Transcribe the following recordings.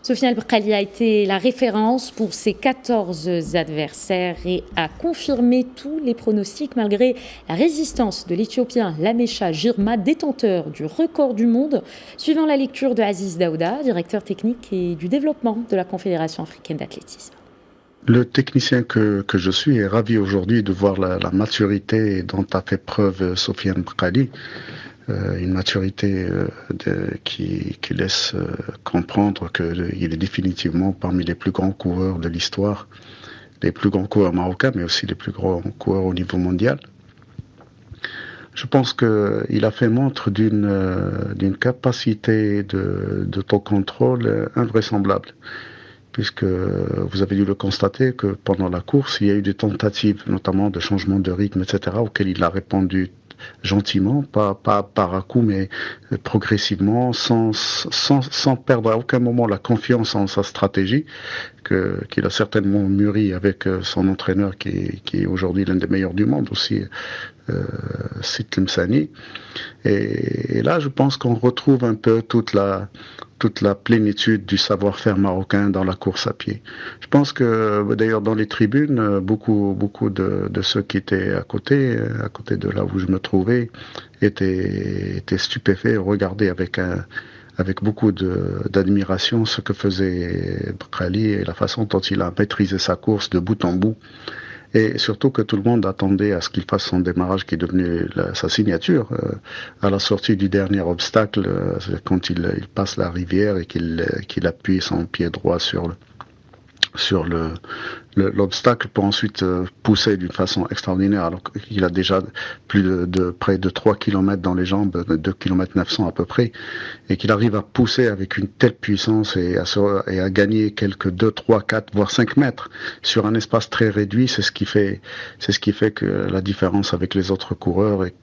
Sofiane El Bakkali a été la référence pour ses 14 adversaires et a confirmé tous les pronostics malgré la résistance de l'Éthiopien Lamesha Girma, détenteur du record du monde, suivant la lecture de Aziz Daouda, directeur technique et du développement de la Confédération africaine d'athlétisme. Le technicien que je suis est ravi aujourd'hui de voir la maturité dont a fait preuve Sofiane El Bakkali. Une maturité qui laisse comprendre qu'il est définitivement parmi les plus grands coureurs de l'histoire, les plus grands coureurs marocains, mais aussi les plus grands coureurs au niveau mondial. Je pense qu'il a fait montre d'une capacité d'autocontrôle invraisemblable, puisque vous avez dû le constater que pendant la course, il y a eu des tentatives, notamment de changement de rythme, etc., auxquelles il a répondu gentiment, pas par à coup, mais progressivement, sans perdre à aucun moment la confiance en sa stratégie, qu'il a certainement mûri avec son entraîneur qui est aujourd'hui l'un des meilleurs du monde aussi, Sitt Msani. Et là, je pense qu'on retrouve un peu toute la plénitude du savoir-faire marocain dans la course à pied. Je pense que, d'ailleurs, dans les tribunes, beaucoup de ceux qui étaient à côté de là où je me trouvais, étaient stupéfaits, regardaient avec beaucoup d'admiration ce que faisait Bakkali et la façon dont il a maîtrisé sa course de bout en bout. Et surtout que tout le monde attendait à ce qu'il fasse son démarrage qui est devenu sa signature à la sortie du dernier obstacle, quand il passe la rivière et qu'il appuie son pied droit sur l'obstacle pour ensuite pousser d'une façon extraordinaire, alors qu'il a déjà plus de près de 3 km dans les jambes, 2 km 900 à peu près, et qu'il arrive à pousser avec une telle puissance et à gagner quelques 2, 3, 4, voire 5 mètres sur un espace très réduit. C'est ce qui fait que la différence avec les autres coureurs et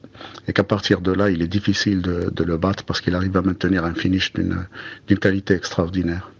qu'à partir de là, il est difficile de le battre parce qu'il arrive à maintenir un finish d'une qualité extraordinaire.